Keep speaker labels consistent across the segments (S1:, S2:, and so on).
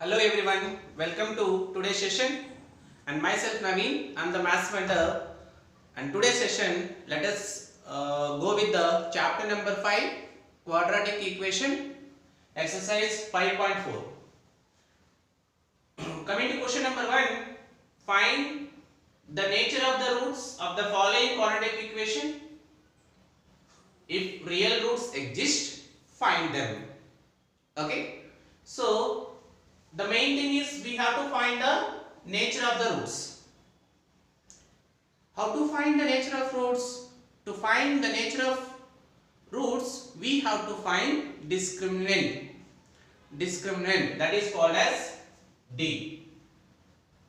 S1: Hello everyone, welcome to today's session and myself Naveen, I am the maths mentor and today's session let us go with the chapter number 5 quadratic equation exercise 5.4. Coming to question number 1, find the nature of the roots of the following quadratic equation. If real roots exist, find them. Okay, so the main thing is we have to find the nature of the roots. How to find the nature of roots? To find the nature of roots, we have to find discriminant. Discriminant, that is called as D.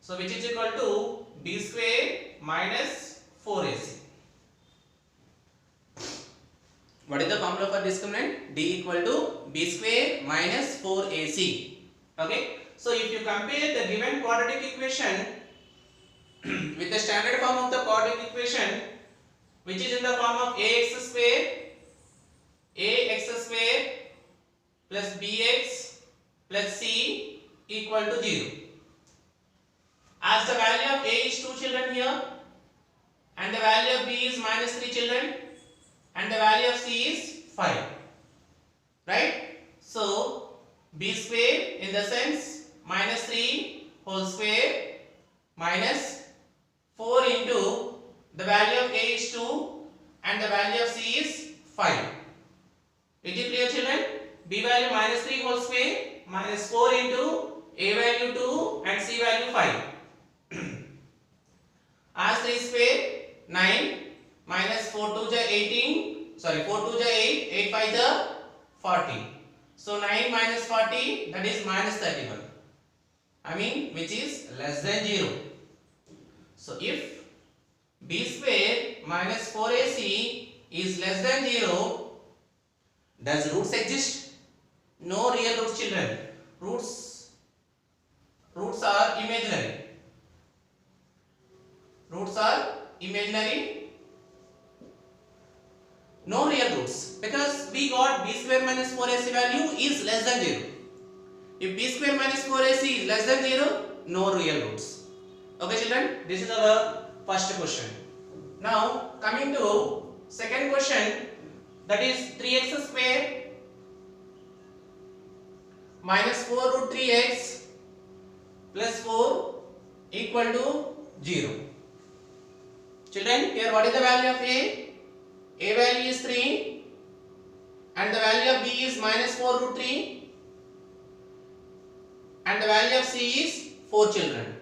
S1: So which is equal to B square minus 4AC. What is the formula for discriminant? D equal to B square minus 4AC. Okay, so if you compare the given quadratic equation with the standard form of the quadratic equation, which is in the form of ax square plus bx plus c equal to 0. As the value of a is 2 children here, and the value of b is minus 3 children, and the value of c is 5, right? So b square in the sense minus 3 whole square minus 4 into the value of a is 2 and the value of c is 5. Is it clear children? B value minus 3 whole square minus 4 into a value 2 and c value 5. As 3 square 9 minus 4 2 ja 18, sorry 4 2 ja 8, 8 5 ja 40. So 9 minus 40, that is minus 31. I mean which is less than 0. So if b square minus 4ac is less than 0, does roots exist? No real roots children. Roots are imaginary. Roots are imaginary. No real roots, because we got b square minus 4ac value is less than 0. If b square minus 4ac is less than 0, no real roots. Okay children, this is our first question. Now coming to second question, that is 3x square minus 4 root 3x plus 4 equal to 0. Children, here what is the value of a? A value is 3 and the value of b is minus 4 root 3 and the value of c is 4 children.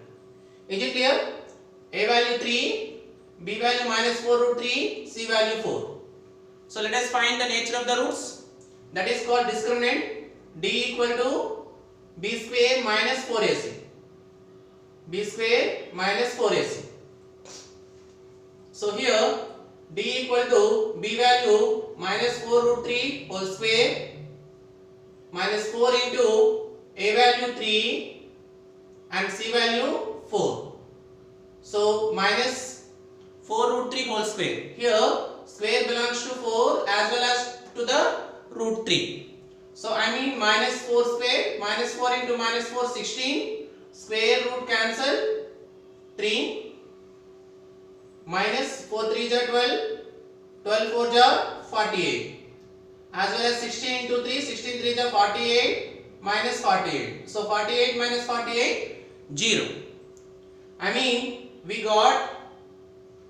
S1: Is it clear? A value 3, b value minus 4 root 3, c value 4. So let us find the nature of the roots. That is called discriminant. D equal to b square minus 4ac. B square minus 4ac. So here d equal to b value minus 4 root 3 whole square minus 4 into a value 3 and c value 4. So minus 4 root 3 whole square. Here square belongs to 4 as well as to the root 3. So I mean minus 4 square, minus 4 into minus 4 16, square root cancel 3. Minus 4 3 ja 12, 12 4 ja 48, as well as 16 into 3, 16 3 ja 48, minus 48. So 48 minus 48, 0. I mean we got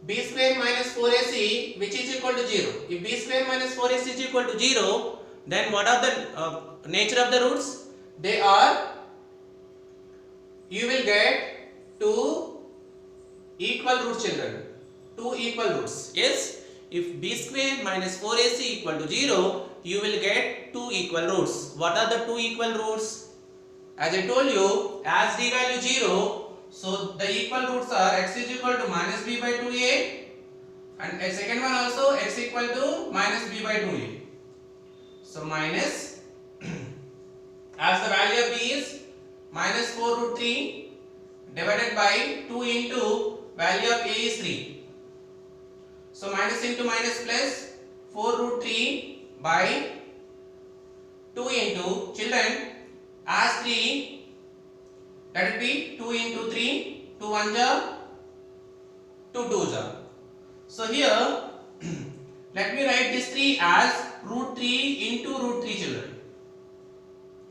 S1: b square minus 4ac which is equal to 0. If b square minus 4ac is equal to 0, then what are the nature of the roots? They are, you will get 2 equal roots children. 2 equal roots. Yes, if b square minus 4ac equal to 0, you will get 2 equal roots. What are the 2 equal roots? As I told you, as d value 0, so the equal roots are x is equal to minus b by 2a and a second one also x equal to minus b by 2a. So minus, as the value of b is minus 4 root 3 divided by 2 into value of a is 3. So minus into minus plus 4 root 3 by 2 into children as 3 let it be 2 into 3, 2 1 ja, 2 2 ja. So here let me write this 3 as root 3 into root 3 children.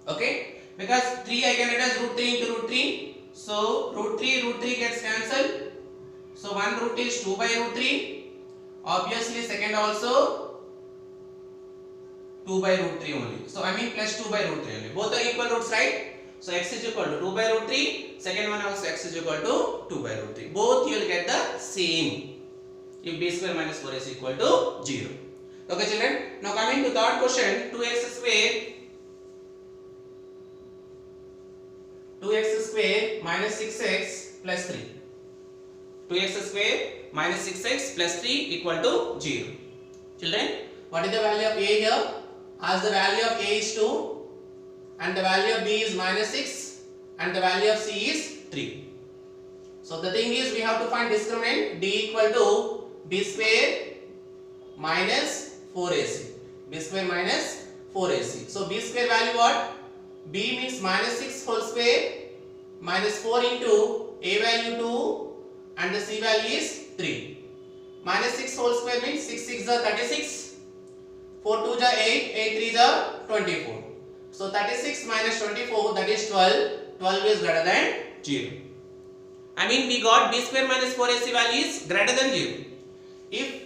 S1: Okay, because 3 I can write as root 3 into root 3. So root 3 gets cancelled. So one root is 2 by root 3. Obviously second also 2 by root 3 only. So I mean plus 2 by root 3 only. Both are equal roots, right? So x is equal to 2 by root 3. Second one also x is equal to 2 by root 3. Both you will get the same if b square minus 4ac is equal to 0. Okay children. Now coming to third question, 2x square minus 6x plus 3. 2x square minus 6x plus 3 equal to 0. Children, what is the value of a here? As the value of a is 2 and the value of b is minus 6 and the value of c is 3. So the thing is we have to find discriminant d equal to b square minus 4ac. b square minus 4ac. So b square value what? b means minus 6 whole square minus 4 into a value 2 and the c value is 3. Minus 6 whole square means 6 6 are 36, 4 2 are 8, 8 3 are 24. So 36 minus 24, that is 12. 12 is greater than 0. I mean we got b square minus 4ac value is greater than 0. If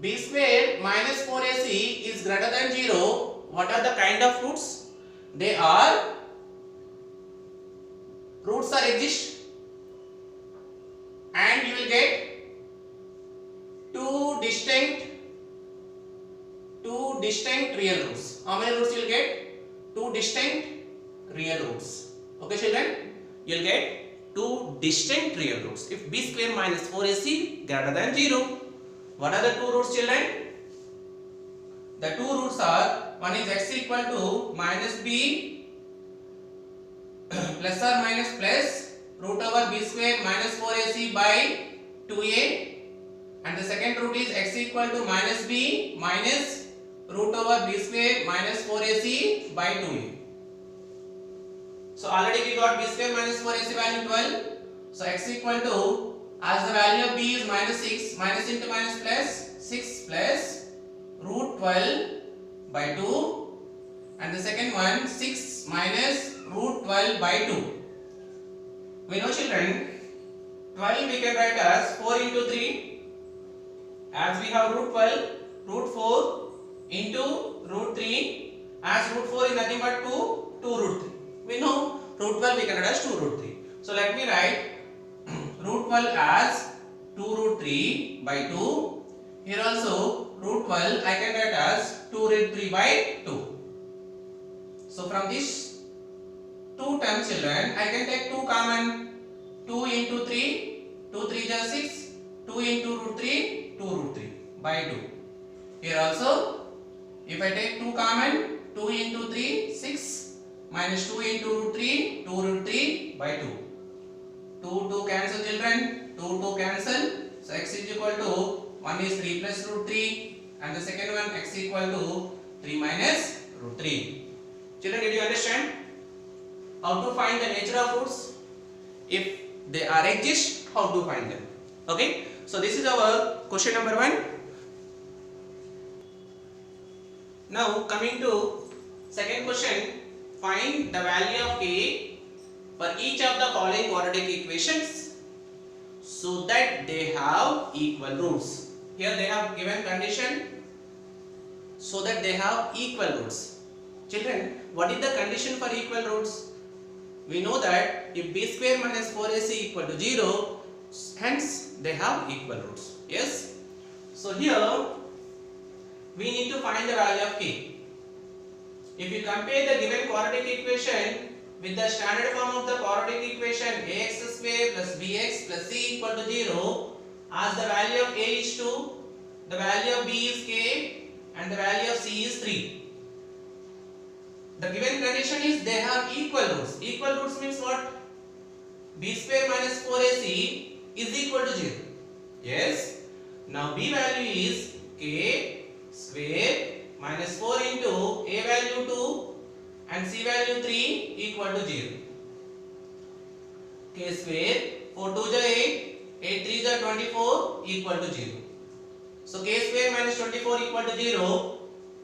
S1: b square minus 4ac is greater than 0, what are the kind of roots? They are, roots are exist and you will get two distinct real roots. How many roots you will get? Two distinct real roots. Okay children, you will get two distinct real roots if b square minus 4ac greater than 0. What are the two roots children? The two roots are, one is x equal to minus b plus or minus plus root over b square minus 4ac by 2a, and the second root is x equal to minus b minus root over b square minus 4ac by 2a. So already we got b square minus 4ac value 12. So x equal to, as the value of b is minus 6, minus into minus plus 6 plus root 12 by 2, and the second one 6 minus root 12 by 2. We know children, 12 we can write as 4 into 3, as we have root 12, root 4 into root 3, as root 4 is nothing but 2 root 3. We know root 12 we can write as 2 root 3. So let me write root 12 as 2 root 3 by 2. Here also root 12 I can write as 2 root 3 by 2. So from this two terms children, I can take 2 common. 2 into 3, 2 3 is 6, 2 into root 3, 2 root 3 by 2. Here also, if I take 2 common, 2 into 3, 6 minus 2 into root 3, 2 root 3 by 2. 2 cancel children, 2 cancel. So x is equal to, one is 3 plus root 3 and the second one x equal to 3 minus root 3. Children, did you understand how to find the nature of roots? If they are exist, how to find them? Okay, so this is our question number 1. Now coming to second question, find the value of a for each of the following quadratic equations so that they have equal roots. Here they have given condition so that they have equal roots. Children, what is the condition for equal roots? We know that if b square minus 4ac equal to 0, hence they have equal roots. Yes. So here we need to find the value of k. If you compare the given quadratic equation with the standard form of the quadratic equation ax square plus bx plus c equal to 0, as the value of a is 2, the value of b is k and the value of c is 3. The given condition is they have equal roots. Equal roots means what? B square minus 4ac is equal to 0. Yes. Now b value is k square minus 4 into a value 2 and c value 3 equal to 0. k square, 4 2 is 8, 8 3 is 24 equal to 0. So k square minus 24 equal to 0.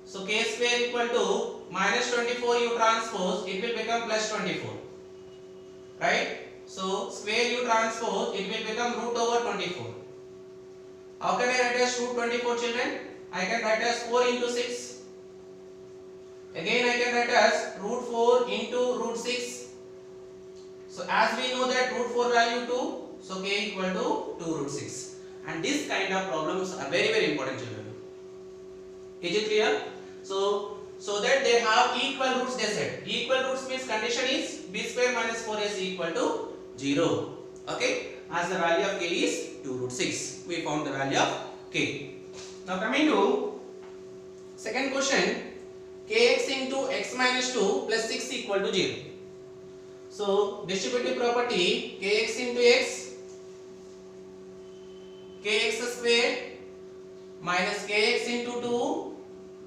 S1: So k square equal to minus 24 u transpose, it will become plus 24. Right? So square u transpose, it will become root over 24. How can I write as root 24, children? I can write as 4 into 6. Again I can write as root 4 into root 6. So as we know that root 4 value 2, so k equal to 2 root 6. And this kind of problems are very very important, children. Is it clear? So that they have equal roots, they said. Equal roots means condition is b square minus 4ac equal to 0. Okay? As the value of k is 2 root 6. We found the value of k. Now coming to second question, kx into x minus 2 plus 6 equal to 0. So distributive property, kx into x, kx square minus kx into 2,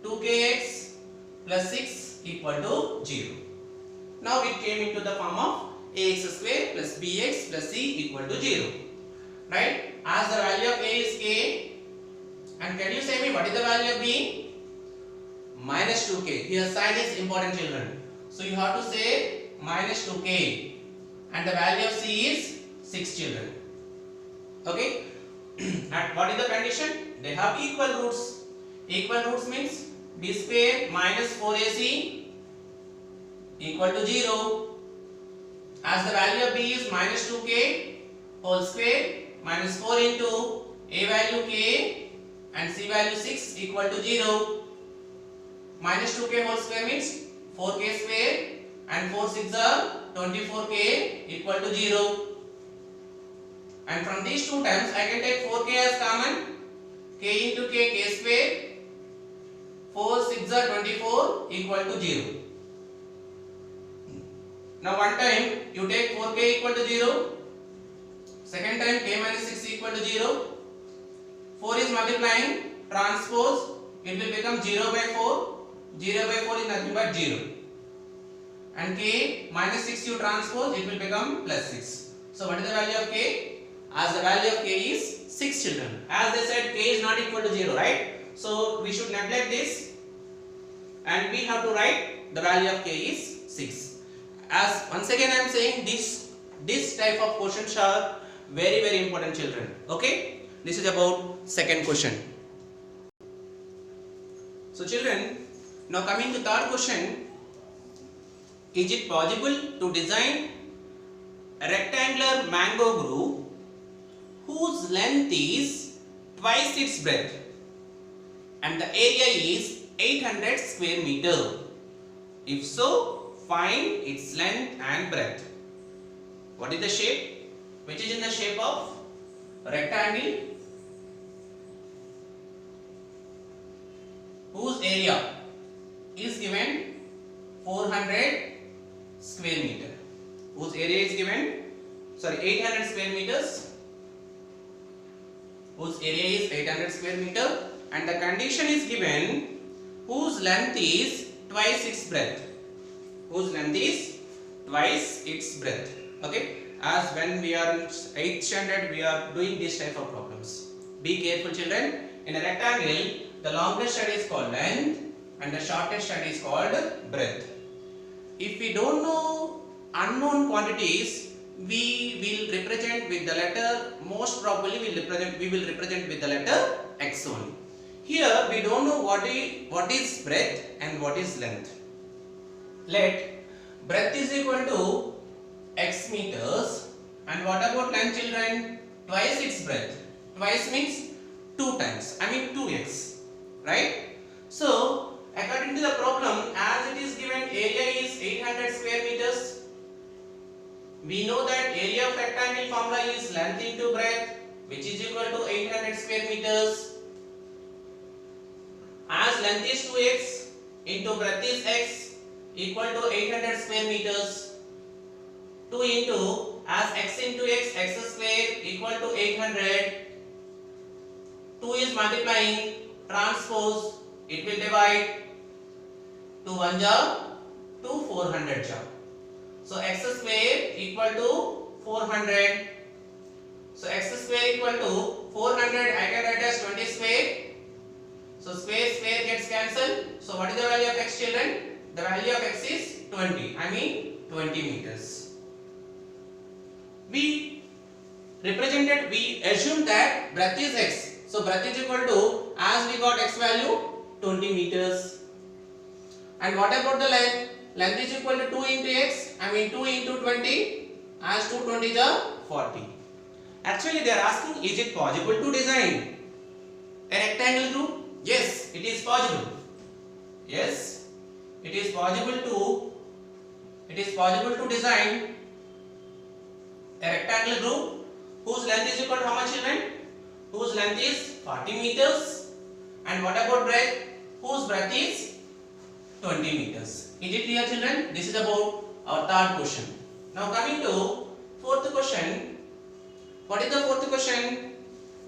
S1: 2kx plus 6 equal to 0. Now it came into the form of ax square plus bx plus c equal to 0. Right? As the value of a is k, and can you say me what is the value of b? Minus 2k. Here sign is important, children. So you have to say minus 2k, and the value of c is 6, children. Okay? And what is the condition? They have equal roots. Equal roots means b square minus 4ac equal to 0. As the value of b is minus 2k whole square minus 4 into a value k and c value 6 equal to 0. Minus 2k whole square means 4k square and 4 6 are 24k equal to 0. And from these two terms I can take 4k as common, k into k square, 4 6 are 24 equal to 0. Now one time you take 4k equal to 0, second time k minus 6 equal to 0, 4 is multiplying, transpose, it will become 0 by 4, 0 by 4 is nothing but 0. And k minus 6 you transpose, it will become plus 6. So what is the value of k? As the value of k is 6, children. As they said, k is not equal to 0, right? So we should neglect this and we have to write the value of k is 6. As once again I am saying, this type of questions are very very important, children. Okay? This is about second question. So children, now coming to third question, is it possible to design a rectangular mango groove whose length is twice its breadth and the area is 800 square meter? If so, find its length and breadth. What is the shape? Which is in the shape of rectangle whose area is given 400 square meter. Whose area is given 800 square meters. Whose area is 800 square meter, and the condition is given whose length is twice its breadth. Whose length is twice its breadth. Okay? As when we are in 8th standard, we are doing this type of problems. Be careful, children. In a rectangle, the longest side is called length and the shortest side is called breadth. If we don't know unknown quantities, we will represent with the letter, most probably we will represent with the letter x only. Here we don't know what is breadth and what is length. Let breadth is equal to x meters, and what about length, children? Twice its breadth. Twice means 2 times, 2x, right? So according to the problem, as it is given area is 800 square meters, we know that area of rectangle formula is length into breadth, which is equal to 800 square meters. As length is 2x into breadth is x equal to 800 square meters. 2 into, as x into x square equal to 800. 2 is multiplying, transpose, it will divide. 2 1 ja, 2 400 ja. So x square equal to 400. So x square equal to 400, I can write as 20 square. So square gets cancelled. So what is the value of x, children? The value of x is 20. I mean 20 meters. We assumed that breadth is x. So breadth is equal to, as we got x value, 20 meters. And what about the length? Length is equal to 2 into x. I mean 2 into 20. As 2 20 is 40. Actually they are asking, is it possible to design a rectangle group? Yes, it is possible. Yes, it is possible to design a rectangle group whose length is equal to how much, children? Whose length is 40 meters. And what about breadth? Whose breadth is 20 meters. Is it clear, children? This is about our third question. Now coming to fourth question. What is the fourth question?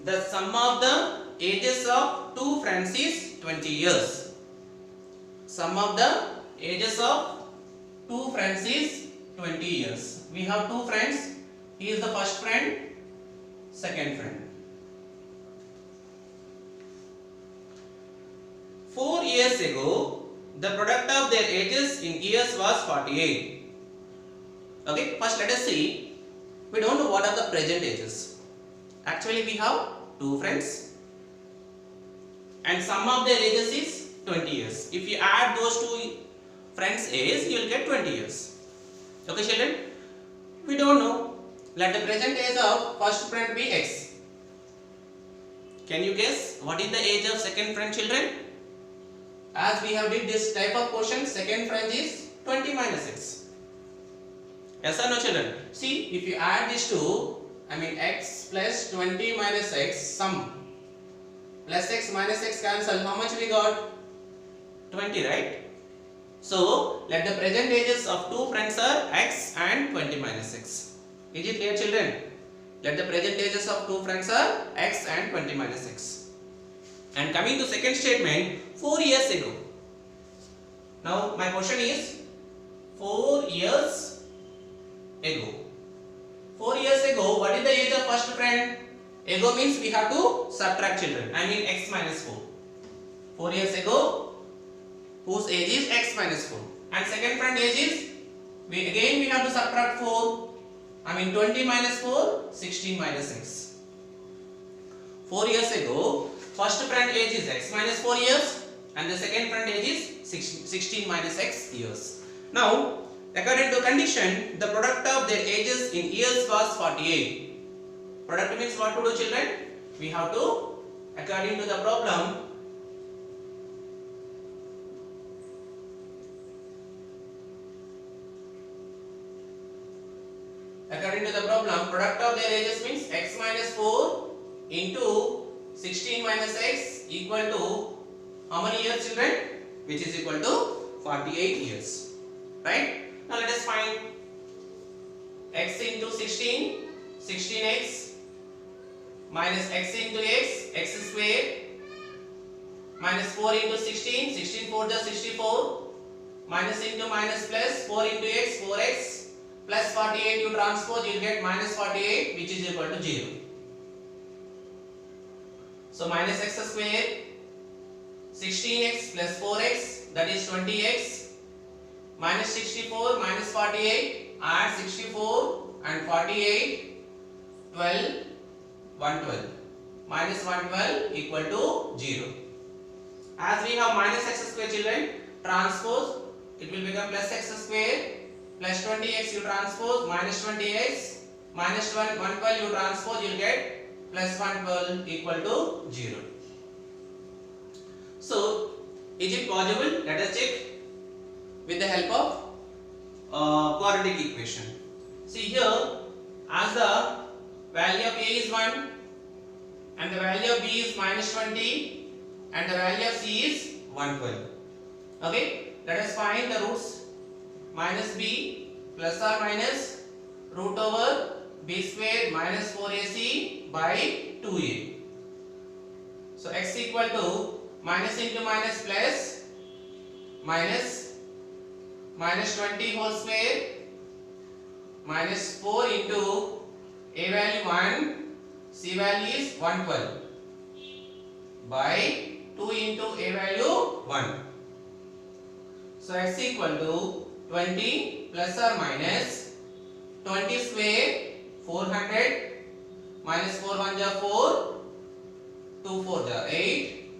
S1: The sum of the ages of two friends is 20 years. Sum of the ages of two friends is 20 years. We have two friends. He is the first friend, second friend. 4 years ago, the product of their ages in years was 48. Okay, first let us see. We don't know what are the present ages. Actually, we have two friends and sum of their ages is 20 years. If you add those two friends' age, you will get 20 years. Okay, children? We don't know. Let the present age of first friend be x. Can you guess what is the age of second friend, children? As we have did this type of question, second friend is 20 minus x. Yes or no, children? See, if you add these two, I mean x plus 20 minus x, sum. Plus x minus x cancel, how much we got? 20, right? So, let the present ages of two friends are x and 20 minus x. Is it clear, children? Let the present ages of two friends are x and 20 minus x. And coming to second statement, 4 years ago. Now, my question is 4 years ago. 4 years ago, what is the age of first friend? Ago means we have to subtract, children. I mean x minus 4. 4 years ago, whose age is x minus 4. And second friend age is, we have to subtract 4. I mean 20 minus 4, 16 minus x. 4 years ago, first friend age is x minus 4 years and the second friend age is 16 minus x years. Now, according to condition, the product of their ages in years was 48. Product means what to do, children? We have to, according to the problem, product of their ages means x minus 4 into 16 minus x equal to how many years, children? Which is equal to 48 years. Right? Now let us find x into 16, 16x minus x into x square minus 4 into 16, 16 4 is 64 minus into minus plus 4 into x, 4x plus 48 you transpose, you will get minus 48 which is equal to 0. So minus x square 16x plus 4x, that is 20x, minus 64 minus 48, add 64 and 48, 12, 112, minus 112 equal to 0. As we have minus x square, children, transpose, it will become plus x square, plus 20x you transpose, minus 20x, minus 112 you transpose, you will get plus 112 equal to 0. So, is it possible? Let us check with the help of quadratic equation. See here, as the value of a is 1 and the value of b is minus 20 and the value of c is 112. Okay, let us find the roots. Minus b plus or minus root over b square minus 4ac by 2a. So x equal to minus into minus plus minus 20 whole square minus 4 into A value 1, C value is 112 by 2 into A value 1. So x equal to 20 plus or minus 20 square 400 minus 4 1 ja 4, 2 4 ja 8,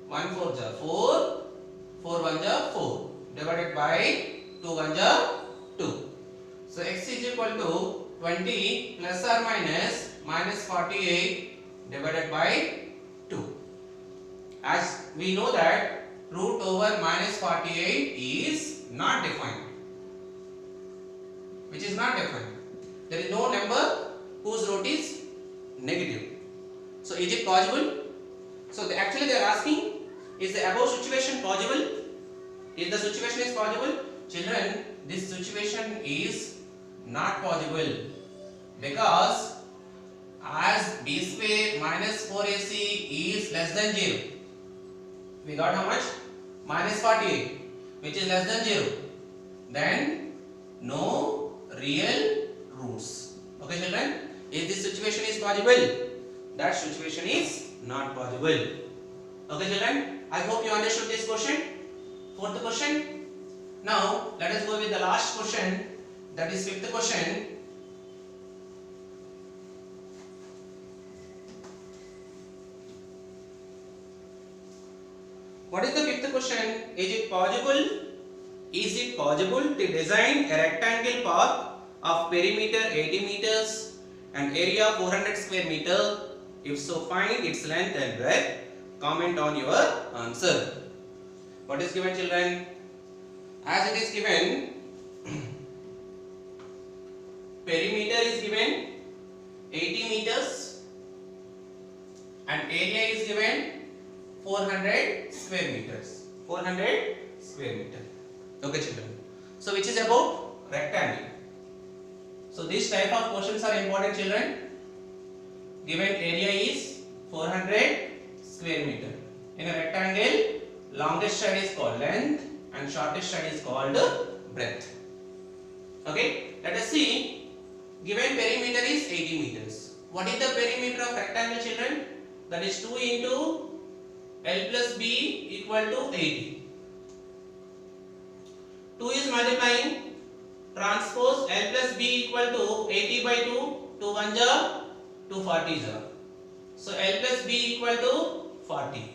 S1: 1 4 ja 4, 4 1 ja 4 divided by 2 1 ja 2. So x is equal to 20 plus or minus 48 divided by 2. As we know that root over minus 48 is not defined. Which is not defined. There is no number whose root is negative. So is it possible? So actually they are asking, is the above situation possible? If the situation is possible, children, this situation is not possible, because as b square minus 4ac is less than 0, we got how much? Minus 48, which is less than 0, then no real roots. Okay children, if this situation is possible, that situation is not possible. Okay children, I hope you understood this question. Fourth question. Now let us go with the last question, that is fifth question. What is the fifth question? Is it possible to design a rectangle path of perimeter 80 meters and area 400 square meter? If so, find its length and breadth. Comment on your answer. What is given children? As it is given, perimeter is given 80 meters and area is given 400 square meters. 400 square meter. Okay children. So which is about rectangle. So this type of questions are important children. Given area is 400 square meter. In a rectangle, longest side is called length and shortest side is called breadth. Okay, let us see. Given perimeter is 80 meters. What is the perimeter of rectangle children? That is 2 into L plus B equal to 80. 2 is multiplying, transpose L plus B equal to 80 by 2, 2 1 ja, 2 40 ja. So L plus B equal to 40.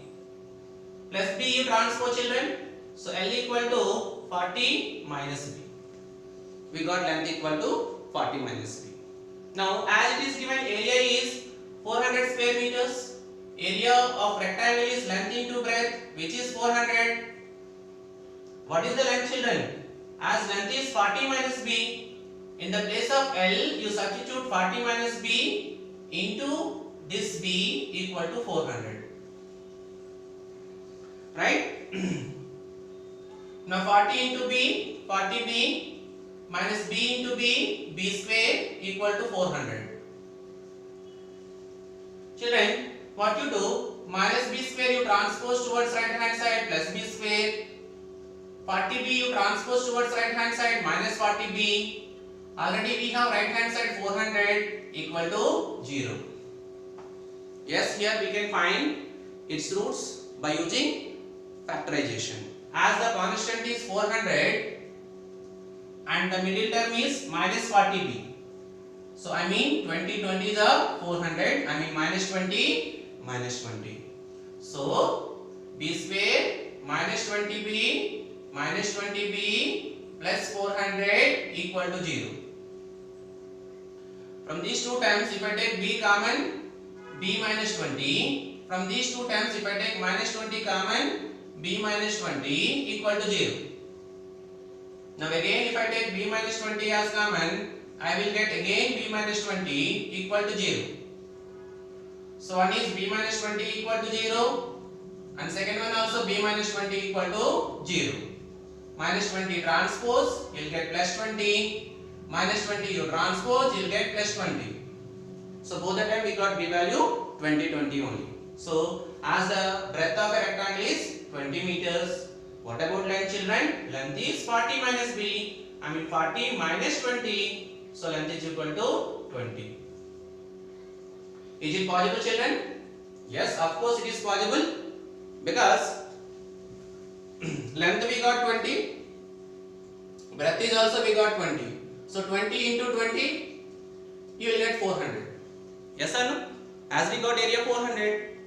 S1: Plus B you transpose children. So L equal to 40 minus B. We got length equal to 40 minus B. Now as it is given, area is 400 square meters. Area of rectangle is length into breadth, which is 400. What is the length children? As length is 40 minus B, in the place of L you substitute 40 minus B into this B equal to 400. Right? Now 40 into B, 40B minus B into B, B square equal to 400. Children, what you do, minus B square you transpose towards right hand side plus B square. 40B you transpose towards right hand side minus 40B. Already we have right hand side 400 equal to 0. Yes, here we can find its roots by using factorization. As the constant is 400 and the middle term is minus 40B. So I mean 20 is a 400, I mean minus 20 minus 20. So B square minus 20B minus 20B plus 400 equal to 0. From these two terms, if I take B common, B minus 20. From these two terms, if I take minus 20 common, B minus 20 equal to 0. Now again if I take B minus 20 as common, I will get again B minus 20 equal to 0. So one is B minus 20 equal to 0 and second one also B minus 20 equal to 0. Minus 20 transpose, you will get plus 20. Minus 20 you transpose, you will get plus 20. So both the time we got B value 20 only. So as the breadth of a rectangle is 20 meters. What about length children? Length is 40 minus B. I mean 40 minus 20. So length is equal to 20. Is it possible, children? Yes, of course it is possible, because length we got 20, breadth is also we got 20. So 20 into 20, you will get 400. Yes or no? As we got area 400.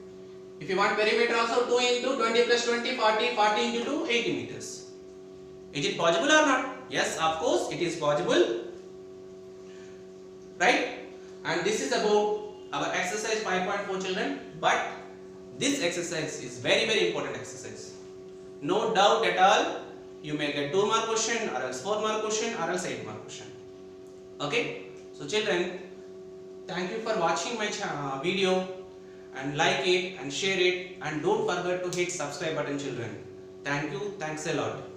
S1: If you want perimeter also, 2 into 20 plus 20, 40, 40 into 2, 80 meters. Is it possible or not? Yes, of course it is possible. Right? And this is about our exercise 5.4, children. But this exercise is very, very important exercise. No doubt at all, you may get 2 mark question, or else 4 mark question, or else 8 mark question. Okay? So children, thank you for watching my video, and like it and share it, and don't forget to hit subscribe button, children. Thank you. Thanks a lot.